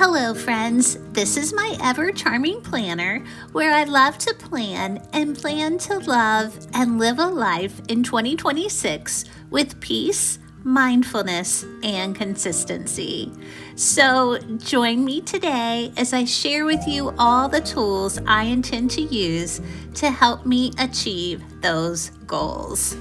Hello friends, this is my ever-charming planner where I love to plan and plan to love and live a life in 2026 with peace, mindfulness, and consistency. So join me today as I share with you all the tools I intend to use to help me achieve those goals.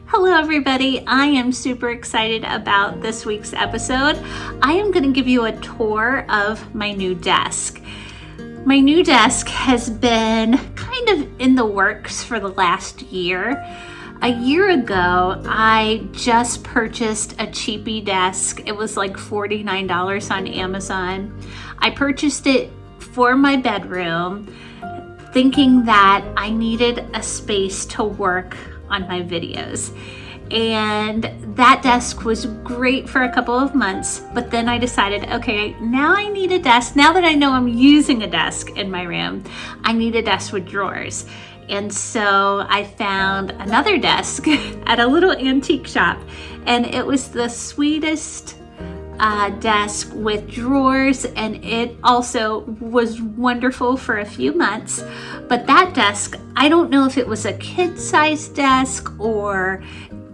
Hello everybody, I am super excited about this week's episode. I am going to give you a tour of my new desk. My new desk has been kind of in the works for the last year. A year ago, I just purchased a cheapy desk. It was like $49 on Amazon. I purchased it for my bedroom, thinking that I needed a space to work on my videos. And that desk was great for a couple of months, but then I decided, okay, now I need a desk. Now that I know I'm using a desk in my room, I need a desk with drawers. And so I found another desk at a little antique shop, and it was the sweetest desk with drawers, and it also was wonderful for a few months. But that desk, I don't know if it was a kid-sized desk or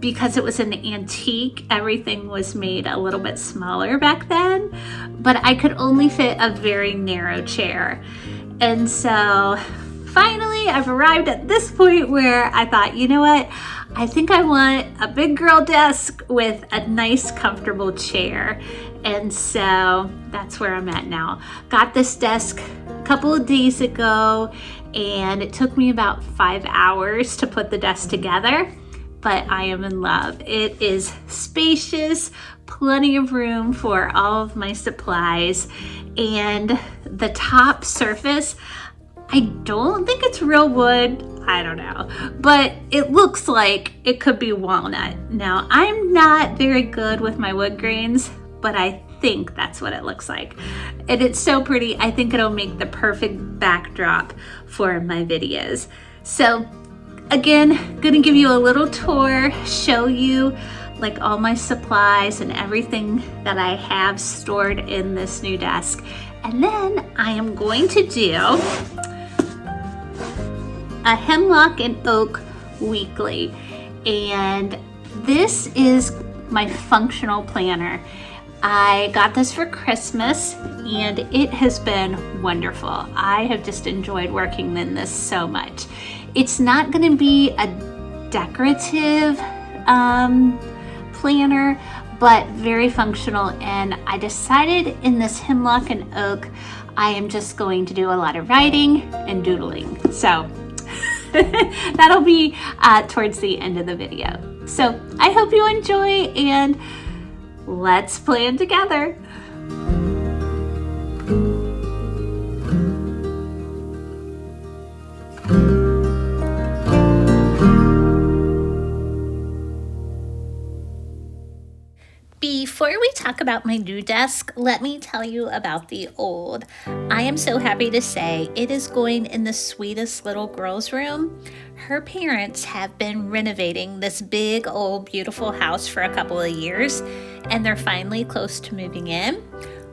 because it was an antique, everything was made a little bit smaller back then, but I could only fit a very narrow chair. And so finally I've arrived at this point where I thought, you know what? I think I want a big girl desk with a nice comfortable chair. And so that's where I'm at now. Got this desk a couple of days ago, and it took me about 5 hours to put the desk together, but I am in love. It is spacious, plenty of room for all of my supplies, and the top surface, I don't think it's real wood, I don't know, but it looks like it could be walnut. Now, I'm not very good with my wood grains, but I think that's what it looks like. And it's so pretty. I think it'll make the perfect backdrop for my videos. So again, gonna give you a little tour, show you like all my supplies and everything that I have stored in this new desk. And then I am going to do a Hemlock and Oak weekly. And this is my functional planner. I got this for Christmas and it has been wonderful. I have just enjoyed working in this so much. It's not going to be a decorative planner, but very functional. And I decided in this Hemlock and Oak, I am just going to do a lot of writing and doodling. So that'll be towards the end of the video. So I hope you enjoy, and let's plan together. Before we talk about my new desk, let me tell you about the old. I am so happy to say it is going in the sweetest little girl's room. Her parents have been renovating this big, old, beautiful house for a couple of years, and they're finally close to moving in.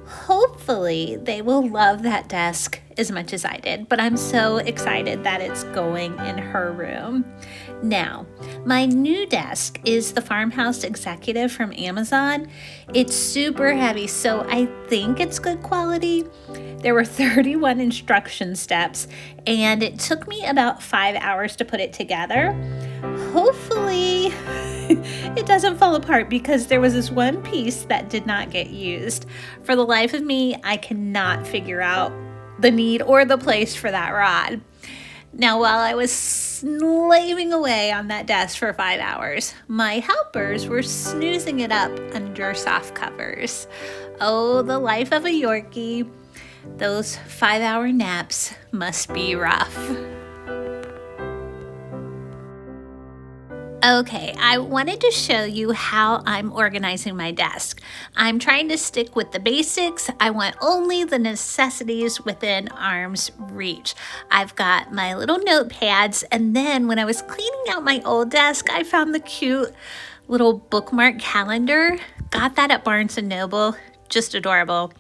Hopefully, they will love that desk as much as I did, but I'm so excited that it's going in her room. Now, my new desk is the Farmhouse Executive from Amazon. It's super heavy, so I think it's good quality. There were 31 instruction steps, and it took me about 5 hours to put it together. Hopefully, it doesn't fall apart, because there was this one piece that did not get used. For the life of me, I cannot figure out the need or the place for that rod. Now, while I was slaving away on that desk for 5 hours, my helpers were snoozing it up under soft covers. Oh, the life of a Yorkie. Those 5-hour naps must be rough. Okay, I wanted to show you how I'm organizing my desk. I'm trying to stick with the basics. I want only the necessities within arm's reach. I've got my little notepads, and then when I was cleaning out my old desk, I found the cute little bookmark calendar. Got that at Barnes & Noble. Just adorable.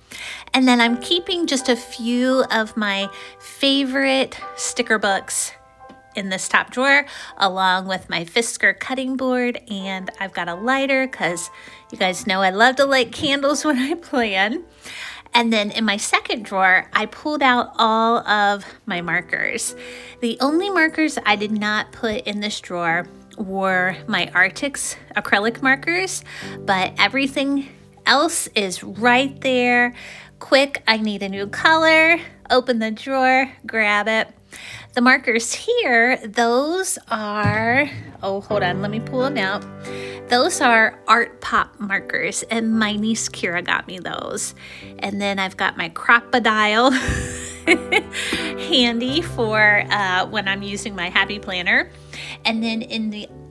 And then I'm keeping just a few of my favorite sticker books in this top drawer, along with my Fisker cutting board, and I've got a lighter because you guys know I love to light candles when I plan. And then in my second drawer, I pulled out all of my markers. The only markers I did not put in this drawer were my Arctics acrylic markers, but everything else is right there. Quick, I need a new color, open the drawer, grab it. The markers here, those are, oh, hold on, let me pull them out. Those are Art Pop markers, and my niece Kira got me those. And then I've got my Crop-A-Dial handy for when I'm using my Happy Planner. And then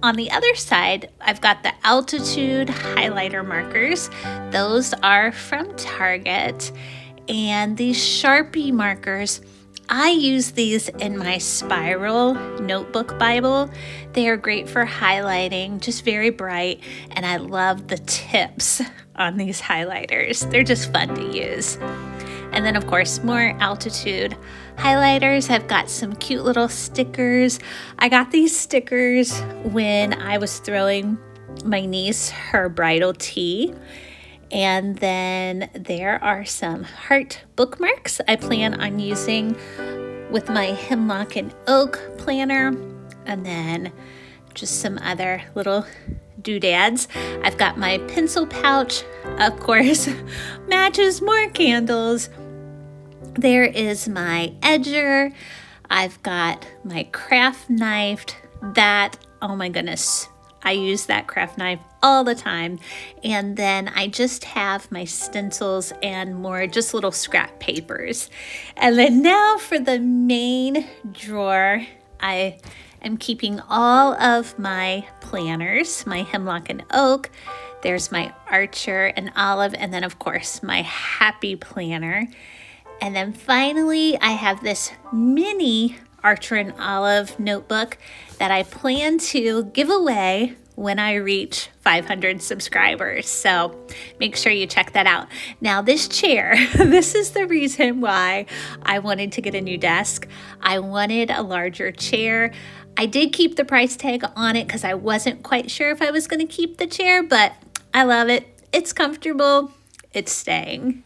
on the other side, I've got the Altitude highlighter markers. Those are from Target. And these Sharpie markers, I use these in my Spiral notebook Bible. They are great for highlighting, just very bright, and I love the tips on these highlighters. They're just fun to use. And then, of course, more Altitude highlighters. I've got some cute little stickers. I got these stickers when I was throwing my niece her bridal tea. And then there are some heart bookmarks I plan on using with my Hemlock and Oak planner. And then just some other little doodads. I've got my pencil pouch, of course, matches more candles. There is my edger. I've got my craft knife. That, oh my goodness, I use that craft knife all the time. And then I just have my stencils and more just little scrap papers. And then now for the main drawer, I am keeping all of my planners, my Hemlock and Oak. There's my Archer and Olive, and then of course my Happy Planner. And then finally, I have this mini Archer and Olive notebook that I plan to give away when I reach 500 subscribers. So make sure you check that out. Now this chair, this is the reason why I wanted to get a new desk. I wanted a larger chair. I did keep the price tag on it because I wasn't quite sure if I was going to keep the chair, but I love it. It's comfortable. It's staying.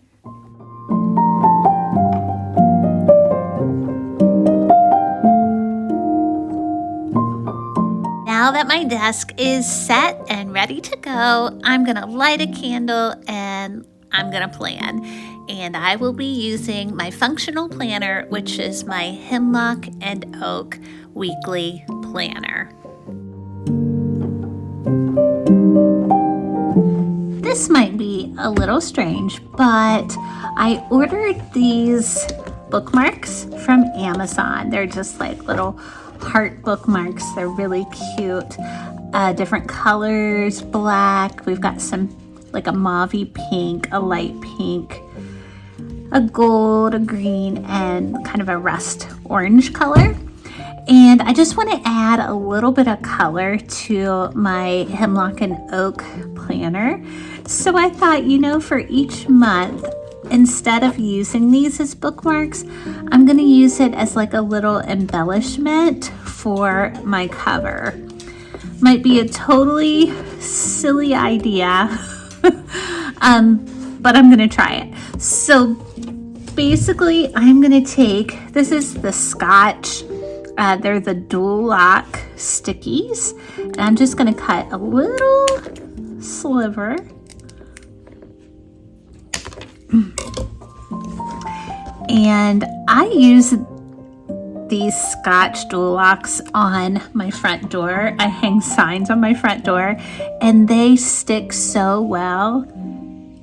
Now that my desk is set and ready to go, I'm gonna light a candle and I'm gonna plan. And I will be using my functional planner, which is my Hemlock and Oak weekly planner. This might be a little strange, but I ordered these bookmarks from Amazon. They're just like little heart bookmarks. They're really cute. Different colors, black. We've got some like a mauvey pink, a light pink, a gold, a green, and kind of a rust orange color. And I just want to add a little bit of color to my Hemlock and Oak planner. So I thought, for each month, instead of using these as bookmarks, I'm going to use it as like a little embellishment for my cover. Might be a totally silly idea, but I'm going to try it. So basically, I'm going to take, this is the Scotch, they're the dual lock stickies, and I'm just going to cut a little sliver. And I use these Scotch dual locks on my front door. I hang signs on my front door, and they stick so well,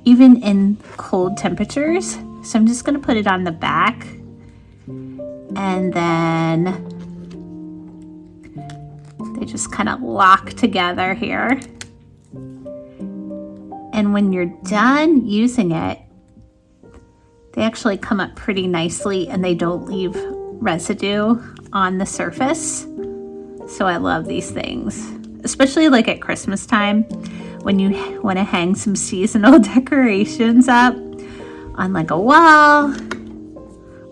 even in cold temperatures. So I'm just going to put it on the back, and then They just kind of lock together here. And when you're done using it, they actually come up pretty nicely and they don't leave residue on the surface. So I love these things, especially like at Christmas time when you want to hang some seasonal decorations up on like a wall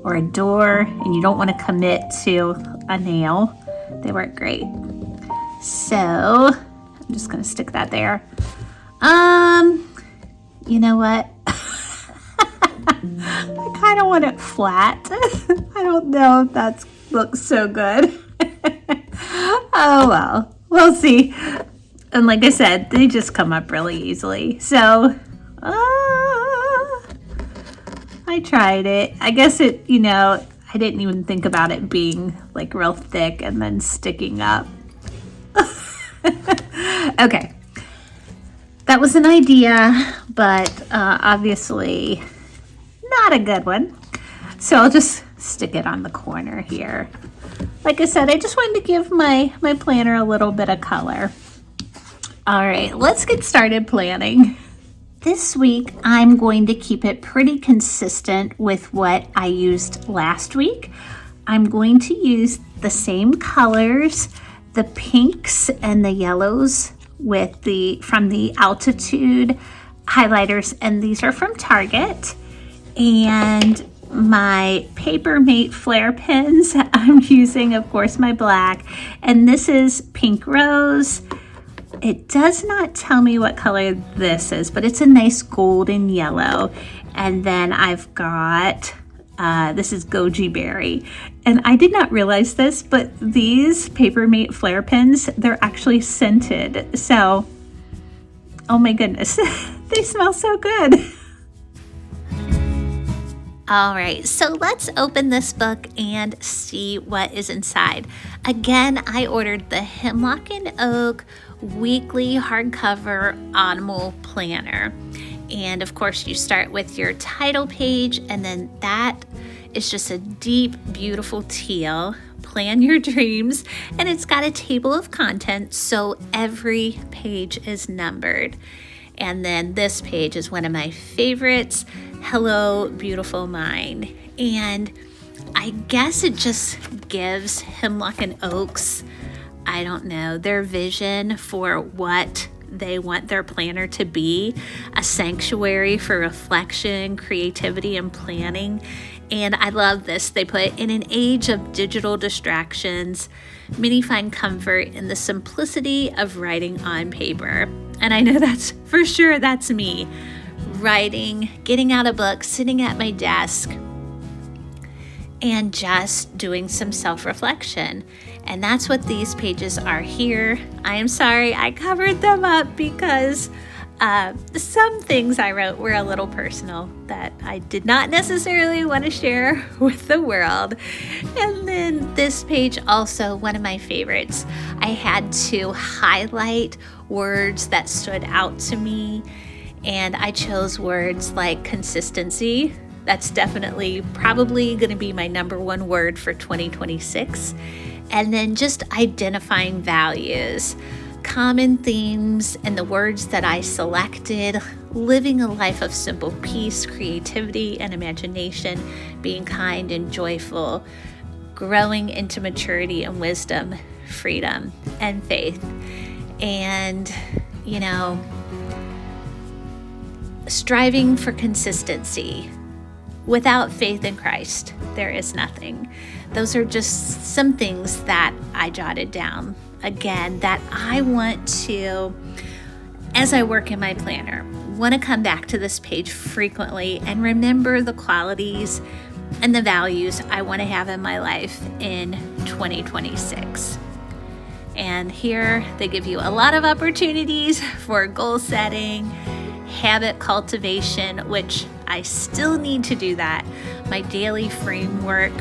or a door and you don't want to commit to a nail. They work great. So I'm just going to stick that there. You know what? I kind of want it flat. I don't know if that looks so good. Oh well, we'll see. And like I said, they just come up really easily. So I tried it. I guess it, I didn't even think about it being like real thick and then sticking up. Okay. That was an idea, but obviously not a good one. So I'll just stick it on the corner here. Like I said, I just wanted to give my planner a little bit of color. All right, let's get started planning. This week, I'm going to keep it pretty consistent with what I used last week. I'm going to use the same colors, the pinks and the yellows from the Altitude highlighters, and these are from Target. And my Paper Mate Flare pens, I'm using, of course, my black, and this is Pink Rose. It does not tell me what color this is, but it's a nice golden yellow. And then I've got, this is Goji Berry. And I did not realize this, but these Paper Mate Flare pens, they're actually scented. So, oh my goodness, they smell so good. All right, so let's open this book and see what is inside. Again, I ordered the Hemlock and Oak weekly hardcover Autumnal planner. And of course, you start with your title page, and then that is just a deep, beautiful teal. Plan your dreams, and it's got a table of contents, so every page is numbered. And then this page is one of my favorites, Hello, Beautiful Mind. And I guess it just gives Hemlock and Oaks, I don't know, their vision for what they want their planner to be, a sanctuary for reflection, creativity, and planning. And I love this. They put, in an age of digital distractions, many find comfort in the simplicity of writing on paper. And I know that's for sure, that's me. Writing, getting out a book, sitting at my desk, and just doing some self-reflection. And that's what these pages are here. I am sorry I covered them up because some things I wrote were a little personal that I did not necessarily want to share with the world. And then this page, also one of my favorites. I had to highlight words that stood out to me, and I chose words like consistency. That's definitely probably going to be my number one word for 2026. And then just identifying values, common themes, and the words that I selected: living a life of simple peace, creativity, and imagination, being kind and joyful, growing into maturity and wisdom, freedom, and faith. And, striving for consistency. Without faith in Christ, there is nothing. Those are just some things that I jotted down. Again, that I want to, as I work in my planner, want to come back to this page frequently and remember the qualities and the values I want to have in my life in 2026. And here they give you a lot of opportunities for goal setting, habit cultivation, which I still need to do that. My daily framework,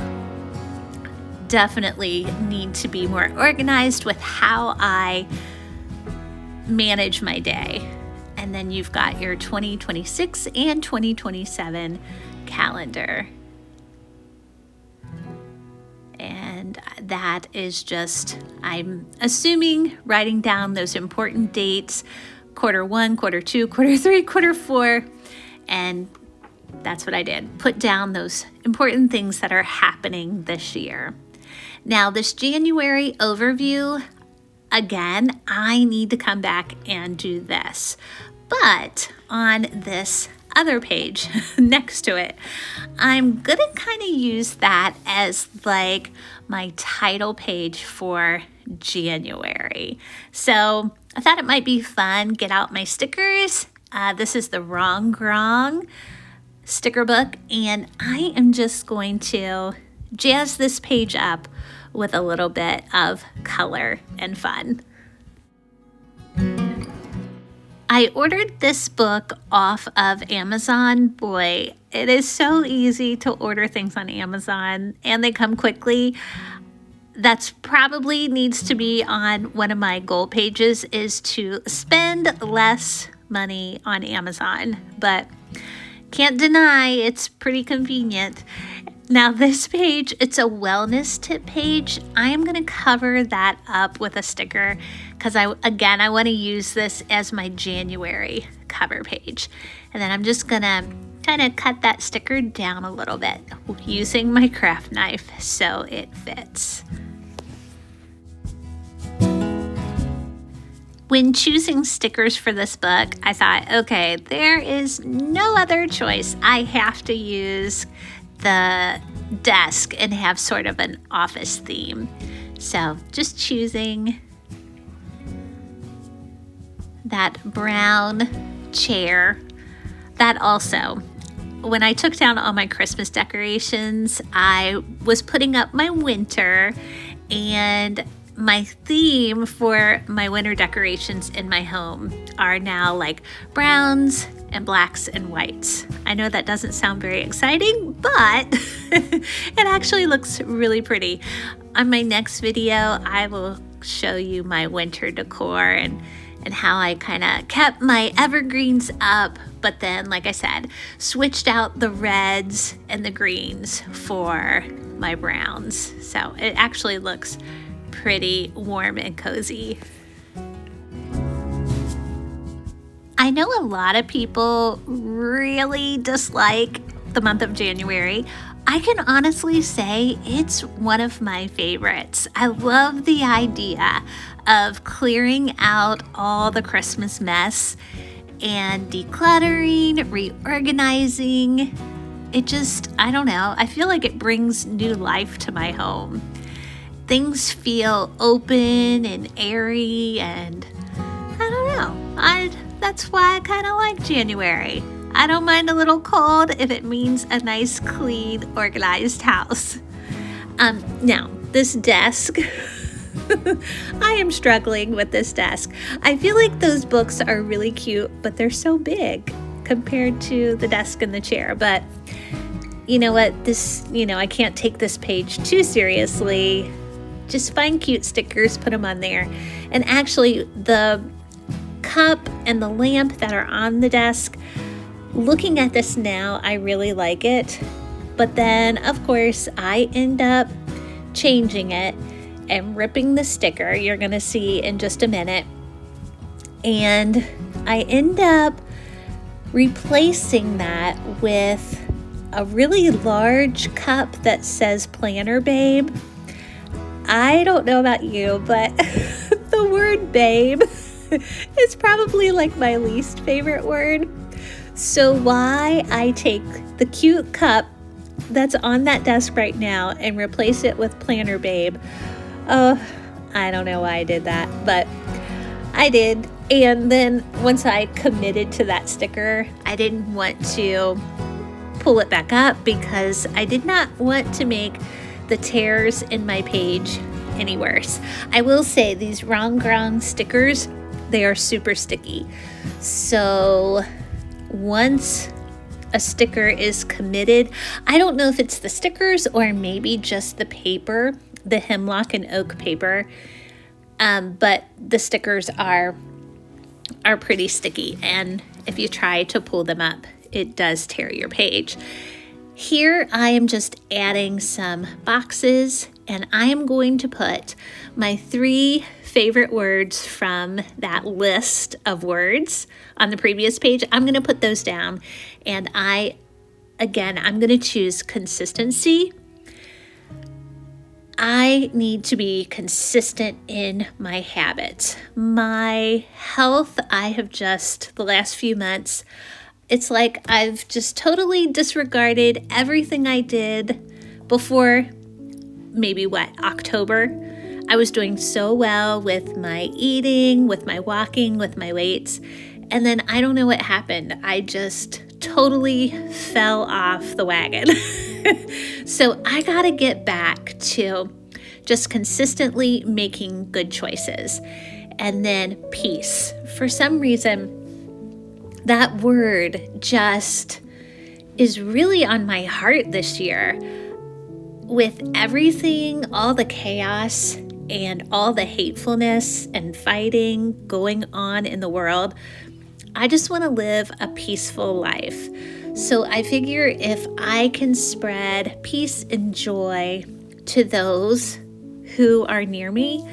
definitely need to be more organized with how I manage my day. And then you've got your 2026 and 2027 calendar. And And that is just, I'm assuming, writing down those important dates, Q1, Q2, Q3, Q4, and that's what I did. Put down those important things that are happening this year. Now, this January overview, again, I need to come back and do this. But on this other page next to it, I'm gonna kind of use that as like my title page for January. So I thought it might be fun. Get out my stickers. This is the Wrong Grong sticker book, and I am just going to jazz this page up with a little bit of color and fun. I ordered this book off of Amazon. Boy, it is so easy to order things on Amazon and they come quickly. That's probably needs to be on one of my goal pages, is to spend less money on Amazon, but can't deny it's pretty convenient. Now this page, it's a wellness tip page. I'm going to cover that up with a sticker because I want to use this as my January cover page. And then I'm just going to kind of cut that sticker down a little bit using my craft knife so it fits. When choosing stickers for this book, I thought, okay, there is no other choice. I have to use the desk and have sort of an office theme. So just choosing that brown chair. That also, when I took down all my Christmas decorations, I was putting up my winter, and my theme for my winter decorations in my home are now like browns and blacks and whites. I know that doesn't sound very exciting, but it actually looks really pretty. On my next video, I will show you my winter decor and how I kind of kept my evergreens up, but then, like I said, switched out the reds and the greens for my browns. So it actually looks pretty warm and cozy. I know a lot of people really dislike the month of January. I can honestly say it's one of my favorites. I love the idea of clearing out all the Christmas mess and decluttering, reorganizing. It just, I don't know, I feel like it brings new life to my home. Things feel open and airy, and I don't know. That's why I kind of like January. I don't mind a little cold if it means a nice, clean, organized house. Now, this desk, I am struggling with this desk. I feel like those books are really cute, but they're so big compared to the desk and the chair. But you know what? I can't take this page too seriously. Just find cute stickers, put them on there. And actually, the cup and the lamp that are on the desk, looking at this now, I really like it. But then, of course, I end up changing it and ripping the sticker. You're going to see in just a minute. And I end up replacing that with a really large cup that says Planner Babe. I don't know about you, but the word babe is probably like my least favorite word. So why I take the cute cup that's on that desk right now and replace it with Planner Babe, I don't know why I did that, but I did. And then once I committed to that sticker, I didn't want to pull it back up because I did not want to make the tears in my page any worse. I will say these Wrong Grong stickers, they are super sticky. So once a sticker is committed, I don't know if it's the stickers or maybe just the paper, the Hemlock and Oak paper, but the stickers are pretty sticky, and if you try to pull them up, it does tear your page. Here I am just adding some boxes and I am going to put my 3 favorite words from that list of words on the previous page. I'm going to put those down, and I'm going to choose consistency. I need to be consistent in my habits. My health, I have just, the last few months, it's like I've just totally disregarded everything I did before maybe October. I was doing so well with my eating, with my walking, with my weights. And then I don't know what happened. I just totally fell off the wagon. So I got to get back to just consistently making good choices. And then peace. For some reason, that word just is really on my heart this year. With everything, all the chaos and all the hatefulness and fighting going on in the world, I just want to live a peaceful life. So I figure if I can spread peace and joy to those who are near me,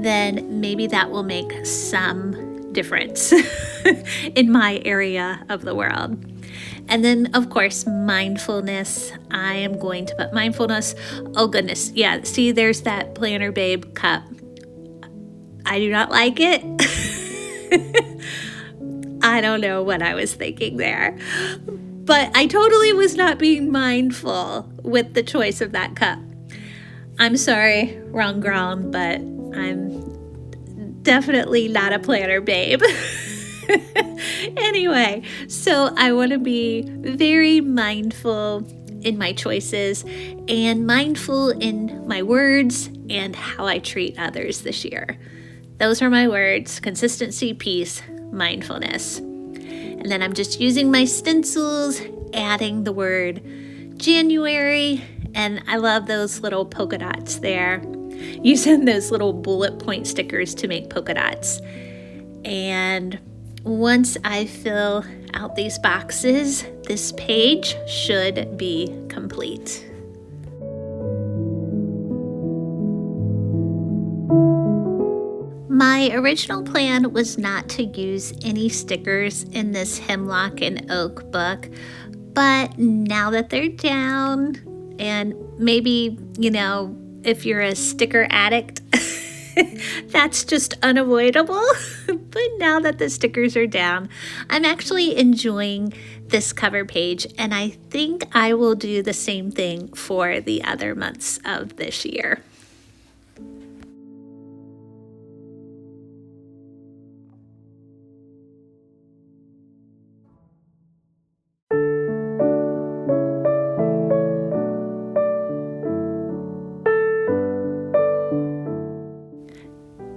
then maybe that will make some difference in my area of the world. And then, of course, mindfulness. I am going to put mindfulness. Oh, goodness. Yeah, see, there's that Planner Babe cup. I do not like it. I don't know what I was thinking there. But I totally was not being mindful with the choice of that cup. I'm sorry, wrong ground, but I'm definitely not a Planner Babe. Anyway, so I want to be very mindful in my choices and mindful in my words and how I treat others this year. Those are my words: consistency, peace, mindfulness. And then I'm just using my stencils, adding the word January, and I love those little polka dots there. Using those little bullet point stickers to make polka dots. And once I fill out these boxes, this page should be complete. My original plan was not to use any stickers in this Hemlock and Oak book, but now that they're down, and maybe, if you're a sticker addict, that's just unavoidable. But now that the stickers are down, I'm actually enjoying this cover page, and I think I will do the same thing for the other months of this year.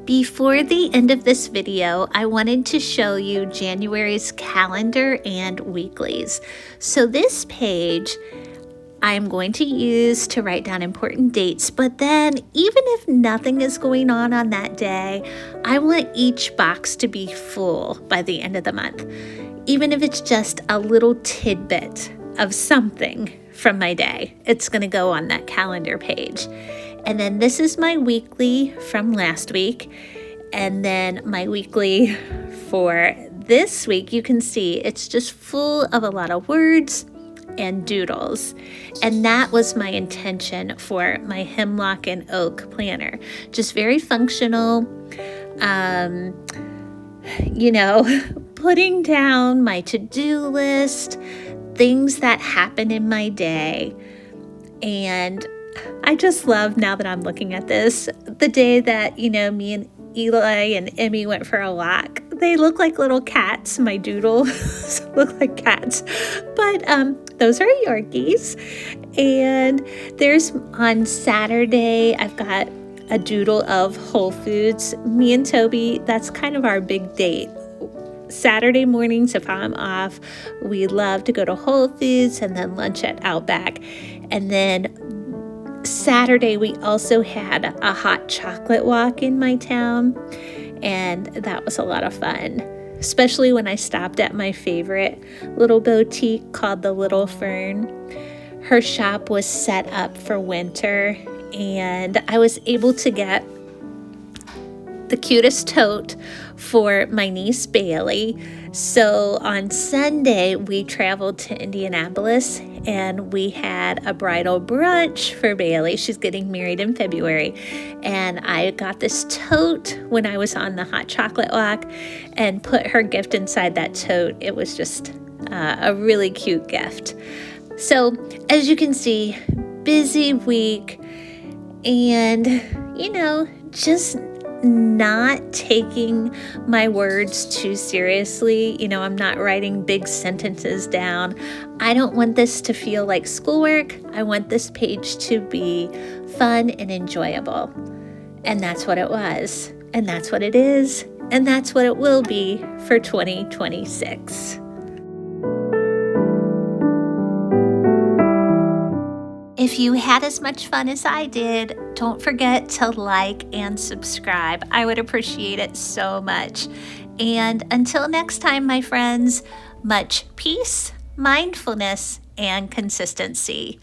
Before the end of this video, I wanted to show you January's calendar and weeklies. So this page I'm going to use to write down important dates, but then even if nothing is going on that day, I want each box to be full by the end of the month, even if it's just a little tidbit of something from my day. It's going to go on that calendar page. And then this is my weekly from last week. And then my weekly for this week, you can see it's just full of a lot of words and doodles. And that was my intention for my Hemlock and Oak planner. Just very functional, putting down my to-do list, things that happen in my day. And I just love, now that I'm looking at this, the day that, me and Eli and Emmy went for a walk. They look like little cats. My doodles look like cats. But those are Yorkies. And there's on Saturday, I've got a doodle of Whole Foods. Me and Toby, that's kind of our big date. Saturday mornings, if I'm off, we love to go to Whole Foods and then lunch at Outback. And then Saturday, we also had a hot chocolate walk in my town, and that was a lot of fun, especially when I stopped at my favorite little boutique called the Little Fern. Her shop was set up for winter, and I was able to get the cutest tote for my niece Bailey. So on Sunday we traveled to Indianapolis and we had a bridal brunch for Bailey. She's getting married in February, and I got this tote when I was on the hot chocolate walk and put her gift inside that tote. It was just a really cute gift. So as you can see, busy week, and just not taking my words too seriously. I'm not writing big sentences down. I don't want this to feel like schoolwork. I want this page to be fun and enjoyable. And that's what it was. And that's what it is. And that's what it will be for 2026. If you had as much fun as I did, don't forget to like and subscribe. I would appreciate it so much. And until next time, my friends, much peace, mindfulness, and consistency.